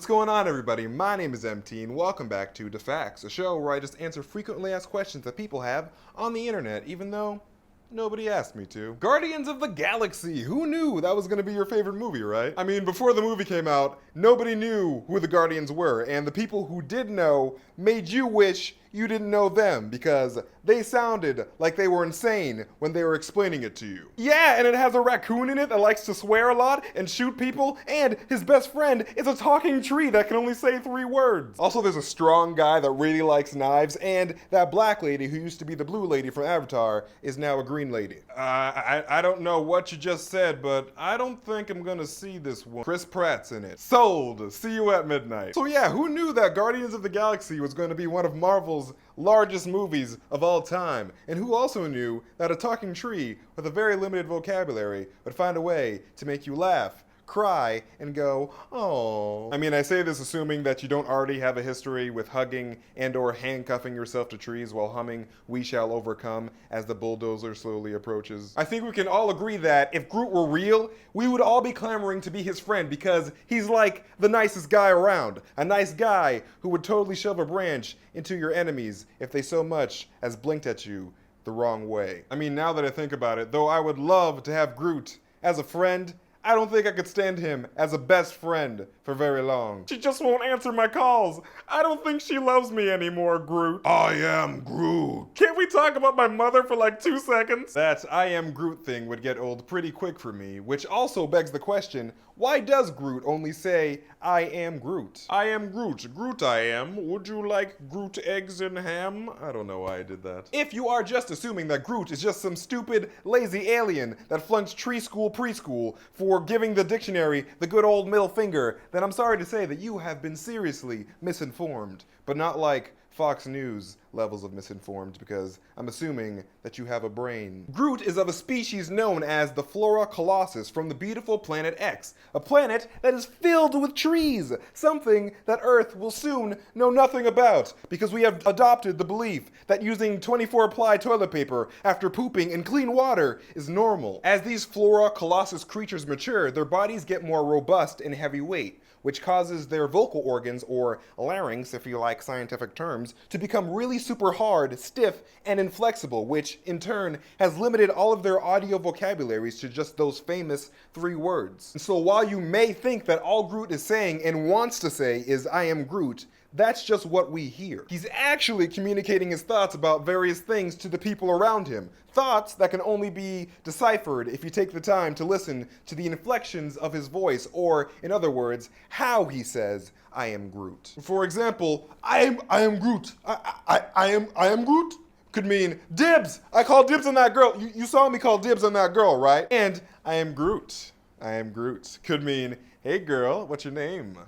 What's going on, everybody? My name is MT, and welcome back to DaFAQs, a show where I just answer frequently asked questions that people have on the internet, even though nobody asked me to. Guardians of the Galaxy! Who knew that was gonna be your favorite movie, right? I mean, before the movie came out, nobody knew who the Guardians were, and the people who did know made you wish you didn't know them because they sounded like they were insane when they were explaining it to you. Yeah, and it has a raccoon in it that likes to swear a lot and shoot people, and his best friend is a talking tree that can only say 3 words. Also, there's a strong guy that really likes knives, and that black lady who used to be the blue lady from Avatar is now a green lady. I don't know what you just said, but I don't think I'm gonna see this one. Chris Pratt's in it. Sold! See you at midnight. So yeah, who knew that Guardians of the Galaxy was gonna be one of Marvel's largest movies of all time, and who also knew that a talking tree with a very limited vocabulary would find a way to make you laugh, cry, and go, oh. I mean, I say this assuming that you don't already have a history with hugging and or handcuffing yourself to trees while humming We Shall Overcome as the bulldozer slowly approaches. I think we can all agree that if Groot were real, we would all be clamoring to be his friend because he's like the nicest guy around. A nice guy who would totally shove a branch into your enemies if they so much as blinked at you the wrong way. I mean, now that I think about it, though I would love to have Groot as a friend, I don't think I could stand him as a best friend for very long. She just won't answer my calls. I don't think she loves me anymore, Groot. I am Groot. Can't we talk about my mother for like 2 seconds? That I am Groot thing would get old pretty quick for me, which also begs the question, why does Groot only say, I am Groot? I am Groot. Groot I am. Would you like Groot eggs and ham? I don't know why I did that. If you are just assuming that Groot is just some stupid, lazy alien that flunks tree school preschool for giving the dictionary the good old middle finger, then I'm sorry to say that you have been seriously misinformed. But not like Fox News levels of misinformed, because I'm assuming that you have a brain. Groot is of a species known as the Flora Colossus from the beautiful planet X, a planet that is filled with trees, something that Earth will soon know nothing about, because we have adopted the belief that using 24-ply toilet paper after pooping in clean water is normal. As these Flora Colossus creatures mature, their bodies get more robust and heavyweight, which causes their vocal organs, or larynx if you like scientific terms, to become really super hard, stiff, and inflexible, which in turn has limited all of their audio vocabularies to just those famous 3 words. And so while you may think that all Groot is saying and wants to say is I am Groot, that's just what we hear. He's actually communicating his thoughts about various things to the people around him. Thoughts that can only be deciphered if you take the time to listen to the inflections of his voice, or, in other words, how he says, I am Groot. For example, I am Groot. I am Groot could mean dibs. I call dibs on that girl. You saw me call dibs on that girl, right? And I am Groot. I am Groot could mean, hey girl, what's your name?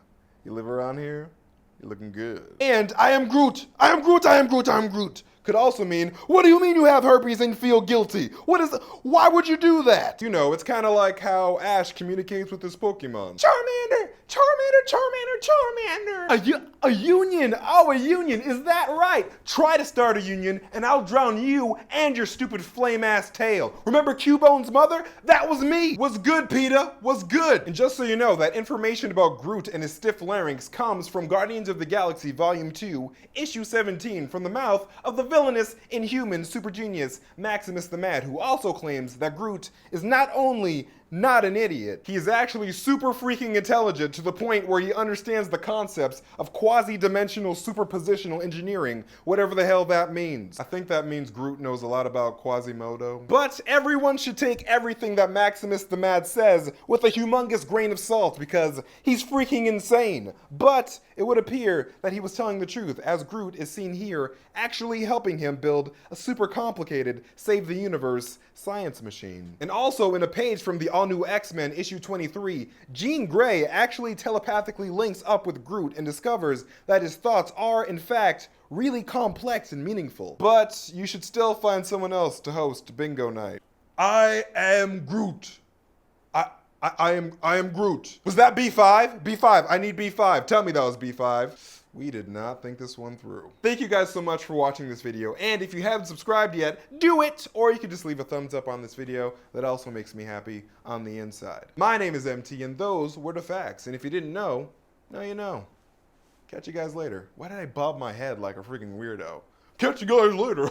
You live around here? You're looking good. And I am Groot. I am Groot. I am Groot. I am Groot could also mean, what do you mean you have herpes and feel guilty? Why would you do that? You know, it's kind of like how Ash communicates with his Pokemon. Charmander! Charmander! Charmander! Charmander! A union! Oh, a union! Is that right? Try to start a union and I'll drown you and your stupid flame-ass tail. Remember Cubone's mother? That was me! Was good, Peter! Was good! And just so you know, that information about Groot and his stiff larynx comes from Guardians of the Galaxy Volume 2, Issue 17, from the mouth of the villainous Inhumans super genius Maximus the Mad, who also claims that Groot is not only not an idiot, he is actually super freaking intelligent to the point where he understands the concepts of quasi-dimensional superpositional engineering, whatever the hell that means. I think that means Groot knows a lot about Quasimodo. But everyone should take everything that Maximus the Mad says with a humongous grain of salt because he's freaking insane. But it would appear that he was telling the truth, as Groot is seen here actually helping him build a super complicated save the universe science machine. And also in a page from the all-new X-Men issue 23, Jean Grey actually telepathically links up with Groot and discovers that his thoughts are, in fact, really complex and meaningful. But you should still find someone else to host bingo night. I am Groot. I am Groot. Was that B5? B5, I need B5. Tell me that was B5. We did not think this one through. Thank you guys so much for watching this video, and if you haven't subscribed yet, do it! Or you can just leave a thumbs up on this video. That also makes me happy on the inside. My name is MT, and those were DaFAQs, and if you didn't know, Now you know. Catch you guys later. Why did I bob my head like a freaking weirdo? Catch you guys later.